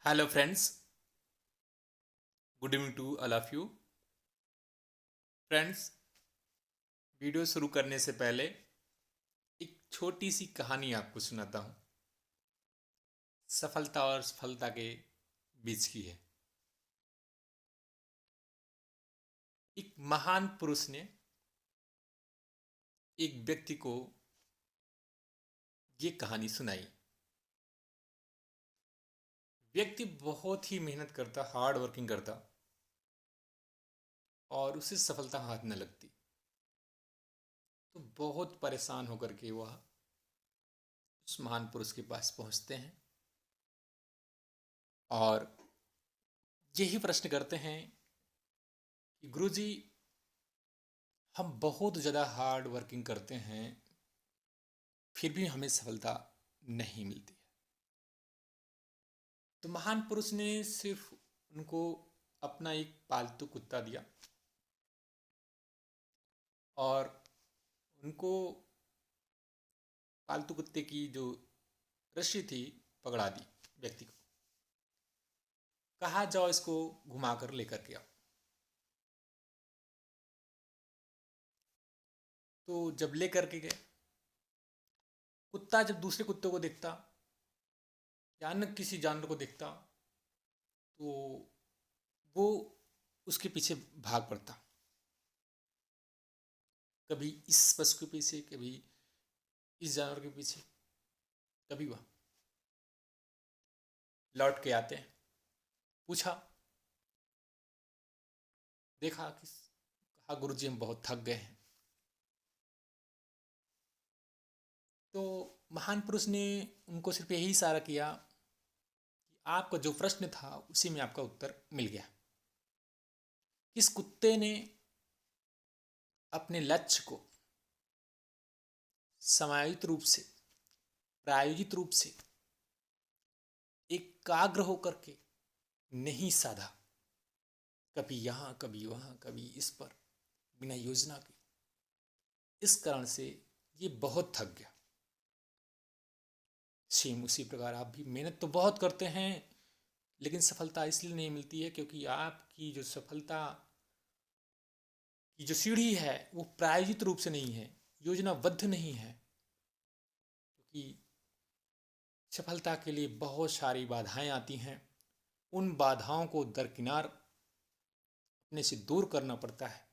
Hello friends, good evening to all of you. Friends, video शुरू करने से पहले एक छोटी सी कहानी आपको सुनाता हूँ। सफलता और सफलता के बीच की है। एक महान पुरुष ने एक व्यक्ति को ये कहानी सुनाई। व्यक्ति बहुत ही मेहनत करता, हार्ड वर्किंग करता और उसे सफलता हाथ न लगती। तो बहुत परेशान होकर के वह उस महान पुरुष के पास पहुंचते हैं और यही प्रश्न करते हैं कि गुरुजी, हम बहुत ज़्यादा हार्ड वर्किंग करते हैं, फिर भी हमें सफलता नहीं मिलती है। तो महान पुरुष ने सिर्फ उनको अपना एक पालतू कुत्ता दिया और उनको पालतू कुत्ते की जो रस्सी थी पकड़ा दी। व्यक्ति को कहा, जाओ इसको घुमाकर लेकर के आओ। तो जब लेकर के गए, कुत्ता जब दूसरे कुत्तों को देखता या अन्य किसी जानवर को देखता तो वो उसके पीछे भाग पड़ता। कभी इस पशु के पीछे, कभी इस जानवर के पीछे, कभी वह लौट के आते हैं। पूछा, देखा कि कहा, गुरुजी हम बहुत थक गए हैं। तो महान पुरुष ने उनको सिर्फ यही इशारा किया कि आपका जो प्रश्न था उसी में आपका उत्तर मिल गया। इस कुत्ते ने अपने लक्ष्य को समायोजित रूप से, प्रायोजित रूप से एकाग्र होकर के नहीं साधा, कभी यहाँ कभी वहाँ कभी इस पर, बिना योजना के। इस कारण से ये बहुत थक गया। सेम उसी प्रकार आप भी मेहनत तो बहुत करते हैं, लेकिन सफलता इसलिए नहीं मिलती है क्योंकि आपकी जो सफलता की जो सीढ़ी है वो प्रायोजित रूप से नहीं है, योजनाबद्ध नहीं है। क्योंकि सफलता के लिए बहुत सारी बाधाएं आती हैं। उन बाधाओं को दरकिनार अपने से दूर करना पड़ता है।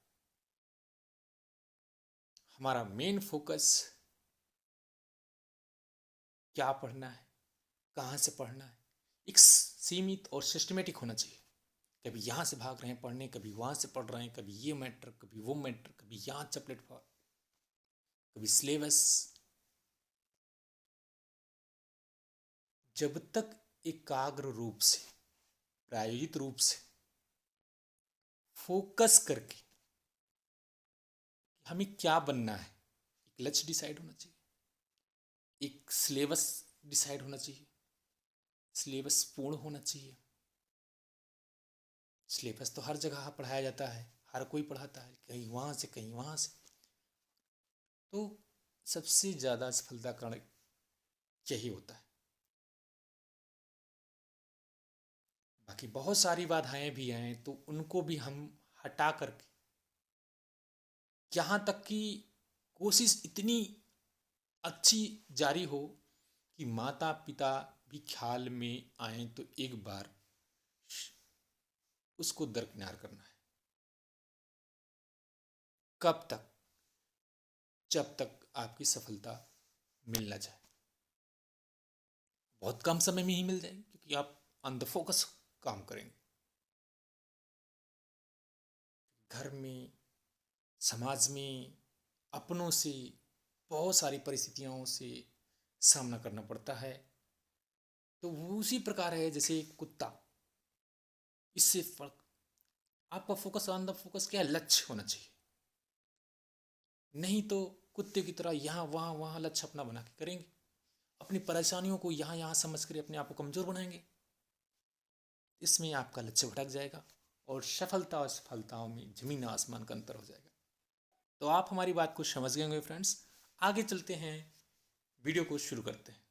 हमारा मेन फोकस क्या पढ़ना है, कहाँ से पढ़ना है, एक सीमित और सिस्टमेटिक होना चाहिए। कभी यहाँ से भाग रहे हैं पढ़ने, कभी वहाँ से पढ़ रहे हैं, कभी ये मैटर, कभी वो मैटर, कभी यहाँ अच्छा प्लेटफॉर्म, कभी सिलेबस। जब तक एकाग्र रूप से, प्रायोजित रूप से फोकस करके हमें क्या बनना है, एक लक्ष्य डिसाइड होना चाहिए, एक सिलेबस डिसाइड होना चाहिए, सिलेबस पूर्ण होना चाहिए। सिलेबस तो हर जगह पढ़ाया जाता है, हर कोई पढ़ाता है, कहीं वहाँ से कहीं वहाँ से। तो सबसे ज़्यादा सफलता कारण यही होता है। बाकी बहुत सारी बाधाएं भी हैं, तो उनको भी हम हटा करके, यहाँ तक कि कोशिश इतनी अच्छी जारी हो कि माता पिता भी ख्याल में आए तो एक बार उसको दरकिनार करना है। कब तक? जब तक आपकी सफलता मिल ना जाए। बहुत कम समय में ही मिल जाएगी क्योंकि आप ऑन द फोकस काम करेंगे। घर में, समाज में, अपनों से बहुत सारी परिस्थितियों से सामना करना पड़ता है। तो वो उसी प्रकार है जैसे कुत्ता। इससे फर्क, आपका फोकस, ऑन द फोकस क्या है, लक्ष्य होना चाहिए। नहीं तो कुत्ते की तरह यहाँ वहाँ वहाँ लक्ष्य अपना बना के करेंगे, अपनी परेशानियों को यहाँ यहाँ समझ कर अपने आप को कमजोर बनाएंगे। इसमें आपका लक्ष्य भटक जाएगा और सफलता और सफलताओं में जमीन आसमान का अंतर हो जाएगा। तो आप हमारी बात को समझ गए होंगे फ्रेंड्स। आगे चलते हैं, वीडियो को शुरू करते हैं।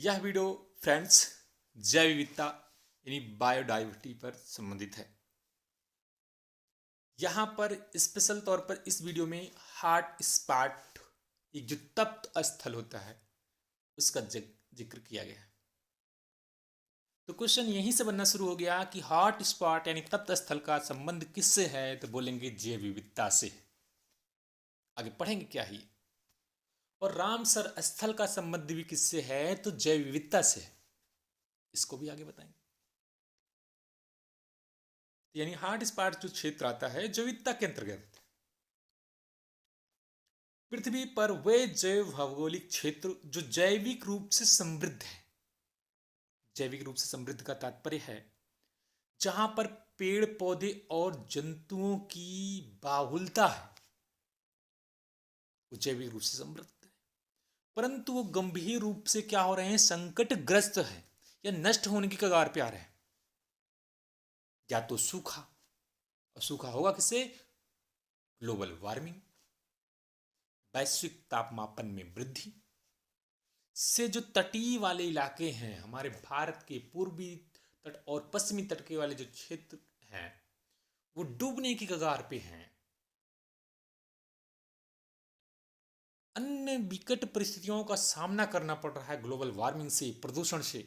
यह वीडियो फ्रेंड्स जैव विविधता यानी बायोडाइवर्सिटी पर संबंधित है। यहाँ पर स्पेशल तौर पर इस वीडियो में हॉट स्पॉट, एक जो तप्त स्थल होता है उसका जिक्र किया गया है। तो क्वेश्चन यहीं से बनना शुरू हो गया कि हॉट स्पॉट यानी तप्त स्थल का संबंध किससे है, तो बोलेंगे जैव विविधता से। आगे पढ़ेंगे क्या ही। और रामसर स्थल का संबंध भी किससे है, तो जैव विविधता से है। इसको भी आगे बताएंगे। यानी हॉट स्पॉट जो क्षेत्र आता है जैव विविधता के अंतर्गत पृथ्वी पर वे जैव भौगोलिक क्षेत्र जो जैविक रूप से समृद्ध है। जैविक रूप से समृद्ध का तात्पर्य है जहां पर पेड़ पौधे और जंतुओं की बाहुलता है, वो जैविक रूप से समृद्ध है। परंतु वो गंभीर रूप से क्या हो रहे हैं, संकटग्रस्त है या नष्ट होने की कगार पे आ रहे हैं। या तो सूखा, और सूखा होगा किससे, ग्लोबल वार्मिंग, वैश्विक तापमान में वृद्धि से। जो तटीय वाले इलाके हैं हमारे भारत के पूर्वी तट और पश्चिमी तट के वाले जो क्षेत्र हैं वो डूबने की कगार पे हैं। अन्य विकट परिस्थितियों का सामना करना पड़ रहा है ग्लोबल वार्मिंग से, प्रदूषण से।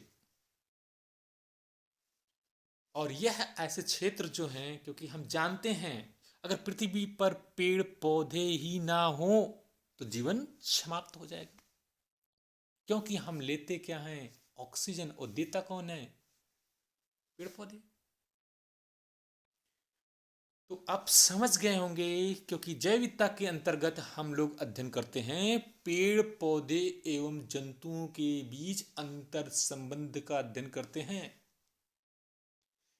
और यह ऐसे क्षेत्र जो हैं, क्योंकि हम जानते हैं अगर पृथ्वी पर पेड़ पौधे ही ना हो तो जीवन समाप्त हो जाएगा। क्योंकि हम लेते क्या हैं, ऑक्सीजन, और देता कौन है, पेड़ पौधे। तो आप समझ गए होंगे, क्योंकि जैव विविधता के अंतर्गत हम लोग अध्ययन करते हैं पेड़ पौधे एवं जंतुओं के बीच अंतर संबंध का अध्ययन करते हैं।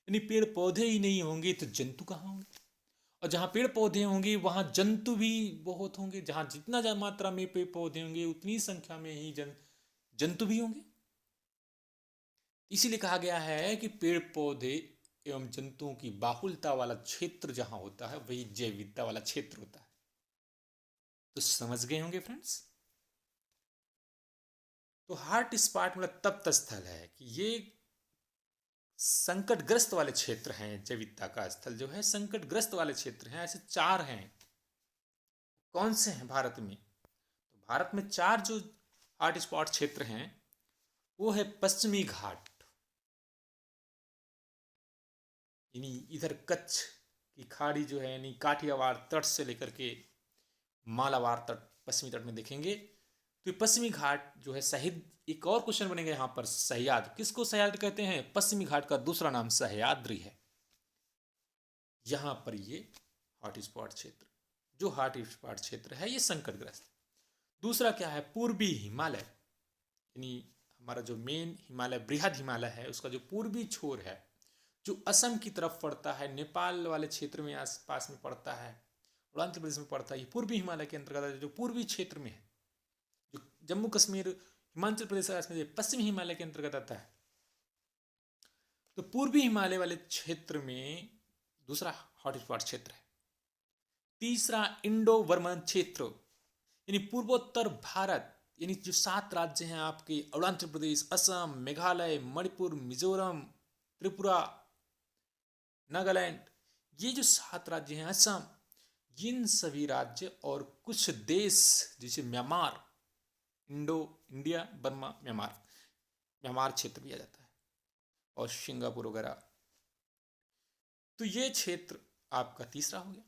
यानी पेड़ पौधे ही नहीं होंगे तो जंतु कहाँ होंगे, और जहां पेड़ पौधे होंगे वहां जंतु भी बहुत होंगे। जहां जितना ज्यादा मात्रा में पेड़ पौधे होंगे उतनी संख्या में ही जंतु भी होंगे। इसीलिए कहा गया है कि पेड़ पौधे एवं जंतुओं की बाहुलता वाला क्षेत्र जहां होता है वही जैव विविधता वाला क्षेत्र होता है। तो समझ गए होंगे फ्रेंड्स। तो हॉट स्पॉट मतलब तप्त स्थल है कि ये संकटग्रस्त वाले क्षेत्र हैं। जैव विविधता का स्थल जो है संकटग्रस्त वाले क्षेत्र हैं। ऐसे 4 हैं। कौन से हैं भारत में, तो भारत में 4 जो हॉट स्पॉट क्षेत्र हैं वो है पश्चिमी घाट, यानी इधर कच्छ की खाड़ी जो है, यानी काठियावाड़ तट से लेकर के मालाबार तट, पश्चिमी तट में देखेंगे तो पश्चिमी घाट जो है शहीद। एक और क्वेश्चन बनेगा यहाँ पर, सह्याद्री किसको सह्याद्री कहते हैं, पश्चिमी घाट का दूसरा नाम सह्याद्री है। यहां पर ये हॉट स्पॉट क्षेत्र, जो हॉट स्पॉट क्षेत्र है ये संकटग्रस्त। दूसरा क्या है, पूर्वी हिमालय, यानी हमारा जो मेन हिमालय, बृहद हिमालय है, उसका जो पूर्वी छोर है जो असम की तरफ पड़ता है, नेपाल वाले क्षेत्र में आसपास में पड़ता है, अरुणाचल प्रदेश में पड़ता है, ये पूर्वी हिमालय के अंतर्गत है, जो पूर्वी क्षेत्र में है। जो जम्मू कश्मीर, हिमाचल प्रदेश में पश्चिमी हिमालय के अंतर्गत आता है। तो पूर्वी हिमालय वाले क्षेत्र में दूसरा हॉटस्पॉट क्षेत्र है। तीसरा इंडो बर्मन क्षेत्र, यानी पूर्वोत्तर भारत, यानी जो 7 राज्य हैं आपके, अरुणाचल प्रदेश, असम, मेघालय, मणिपुर, मिजोरम, त्रिपुरा, नागालैंड, ये जो 7 राज्य हैं, असम, इन सभी राज्य और कुछ देश जैसे म्यांमार, इंडिया, बर्मा, म्यांमार क्षेत्र भी आ जाता है, और सिंगापुर वगैरह। तो ये क्षेत्र आपका तीसरा हो गया।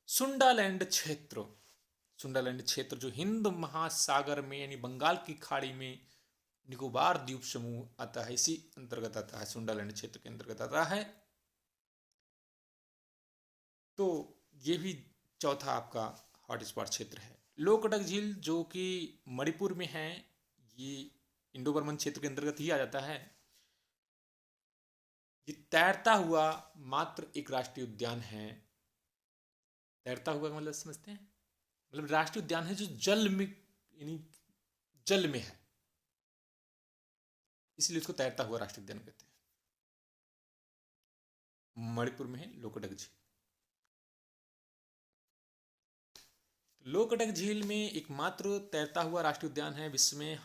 सुंडालैंड क्षेत्र, सुंडालैंड क्षेत्र जो हिंद महासागर में यानी बंगाल की खाड़ी में निकोबार द्वीप समूह आता है, इसी अंतर्गत आता है, सुंडालैंड क्षेत्र के अंतर्गत आता है। तो ये भी चौथा आपका हॉटस्पॉट क्षेत्र है। लोकटक झील जो कि मणिपुर में है, ये इंडो बर्मन क्षेत्र के अंतर्गत ही आ जाता है। ये तैरता हुआ मात्र एक राष्ट्रीय उद्यान है। तैरता हुआ मतलब समझते हैं, मतलब राष्ट्रीय उद्यान है जो जल में, यानी जल में है, इसलिए उसको तैरता हुआ राष्ट्रीय उद्यान कहते हैं। मणिपुर में है लोकटक झील। लोकटक झील में एकमात्र तैरता हुआ राष्ट्रीय उद्यान है विश्व में,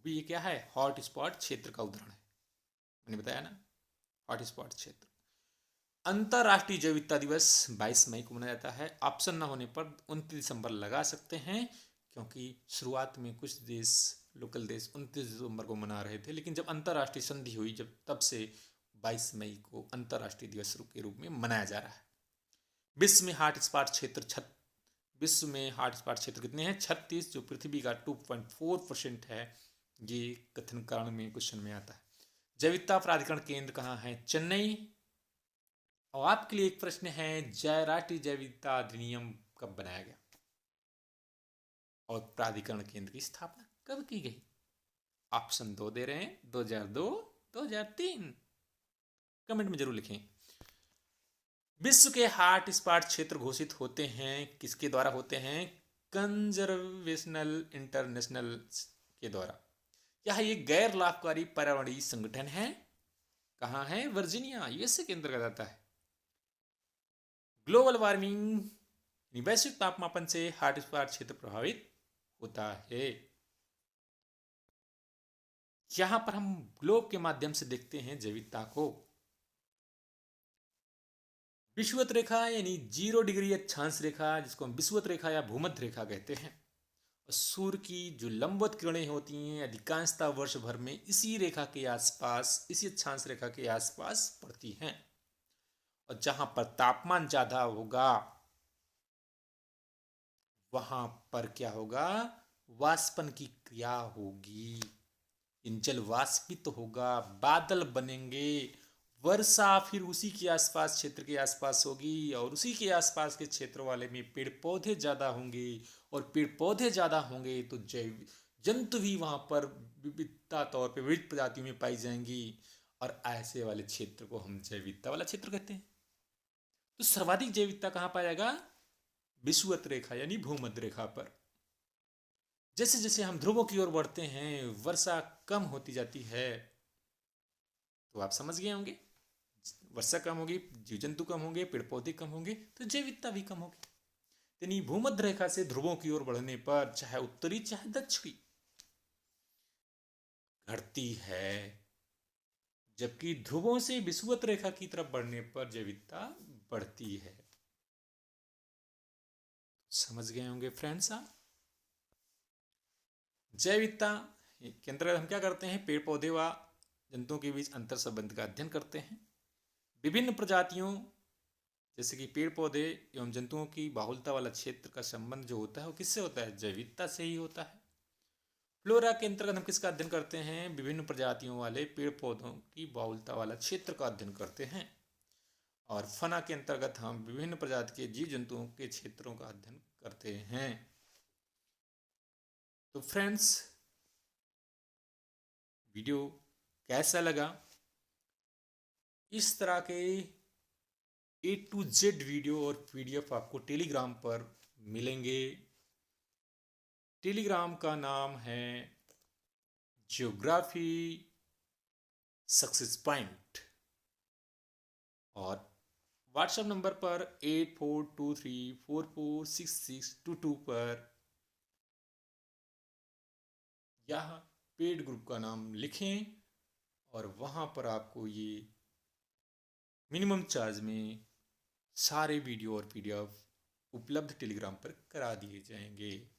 भी ये क्या है, हॉट स्पॉट क्षेत्र का उदाहरण है, मैंने बताया ना, हॉट स्पॉट क्षेत्र। अंतर्राष्ट्रीय जैव विविधता दिवस 22 मई को मनाया जाता है। ऑप्शन ना होने पर 29 दिसंबर लगा सकते हैं, क्योंकि शुरुआत में कुछ देश, लोकल देश 29 दिसंबर को मना रहे थे, लेकिन जब अंतर्राष्ट्रीय संधि हुई, जब तब से 22 मई को अंतर्राष्ट्रीय दिवस के रूप में मनाया जा रहा है। विश्व में हॉट स्पॉट क्षेत्र विश्व में हॉट स्पॉट क्षेत्र कितने हैं? 36, जो पृथ्वी का 2.4% है। ये कथन कारण में क्वेश्चन में आता है। जैव विविधता प्राधिकरण केंद्र कहाँ है? चेन्नई। और आपके लिए एक प्रश्न है, राष्ट्रीय जैव विविधता अधिनियम कब बनाया गया और प्राधिकरण केंद्र की स्थापना कब की गई? ऑप्शन 2 दे रहे हैं, 2002, 2003। कमेंट में जरूर लिखें। विश्व के हॉट स्पॉट क्षेत्र घोषित होते हैं, किसके द्वारा होते हैं? कंजर्वेशनल इंटरनेशनल के द्वारा। क्या ये गैर लाभकारी पर्यावरणीय संगठन है? कहाँ है? वर्जीनिया, यूएसए के अंतर्गत आता है। ग्लोबल वार्मिंग, वैश्विक तापमान से हॉट स्पॉट क्षेत्र प्रभावित होता है। यहां पर हम ग्लोब के माध्यम से देखते हैं जैव विविधता को। विषुवत रेखा यानी 0 डिग्री अक्षांश रेखा, जिसको हम विषुवत रेखा या भूमध्य रेखा कहते हैं, और सूर्य की जो लंबवत किरणें होती हैं अधिकांशतः वर्ष भर में इसी रेखा के आसपास, इसी अक्षांश रेखा के आसपास पड़ती हैं। और जहां पर तापमान ज्यादा होगा वहां पर क्या होगा? वाष्पन की क्रिया होगी, जल वाष्पित होगा, बादल बनेंगे, वर्षा फिर उसी के आसपास क्षेत्र के आसपास होगी, और उसी के आसपास के क्षेत्र वाले में पेड़ पौधे ज्यादा होंगे, और पेड़ पौधे ज्यादा होंगे तो जैव जंतु भी वहां पर विविधता तौर पे विविध प्रजातियों में पाई जाएंगी, और ऐसे वाले क्षेत्र को हम जैव विविधता वाला क्षेत्र कहते हैं। तो सर्वाधिक जैव विविधता कहां पाया? विषुवत रेखा यानी भूमध्य रेखा पर। जैसे जैसे हम ध्रुवों की ओर बढ़ते हैं, वर्षा कम होती जाती है, तो आप समझ गए होंगे, वर्षा कम होगी, जीव जंतु कम होंगे, पेड़ पौधे कम होंगे, तो जैव विविधता भी कम होगी। यानी भूमध्य रेखा से ध्रुवों की ओर बढ़ने पर चाहे उत्तरी चाहे दक्षिणी घटती है, जबकि ध्रुवों से विषुवत रेखा की तरफ बढ़ने पर जैव विविधता बढ़ती है। समझ गए होंगे फ्रेंड्स आप। जैव विविधता के अंतर्गत हम क्या करते हैं? पेड़ पौधे व जंतुओं के बीच अंतर संबंध का अध्ययन करते हैं। विभिन्न प्रजातियों जैसे कि पेड़ पौधे एवं जंतुओं की बाहुल्यता वाला क्षेत्र का संबंध जो होता है वो किससे होता है? जैव विविधता से ही होता है। फ्लोरा के अंतर्गत हम किसका अध्ययन करते हैं? विभिन्न प्रजातियों वाले पेड़ पौधों की बाहुल्यता वाला क्षेत्र का अध्ययन करते हैं। और फना के अंतर्गत हम विभिन्न प्रजाति के जीव जंतुओं के क्षेत्रों का अध्ययन करते हैं। तो फ्रेंड्स, वीडियो कैसा लगा? इस तरह के A to Z वीडियो और PDF आपको टेलीग्राम पर मिलेंगे। टेलीग्राम का नाम है ज्योग्राफी सक्सेस पॉइंट, और व्हाट्सएप नंबर पर 8423446622 पर यह पेड ग्रुप का नाम लिखें, और वहाँ पर आपको ये मिनिमम चार्ज में सारे वीडियो और PDF उपलब्ध टेलीग्राम पर करा दिए जाएंगे।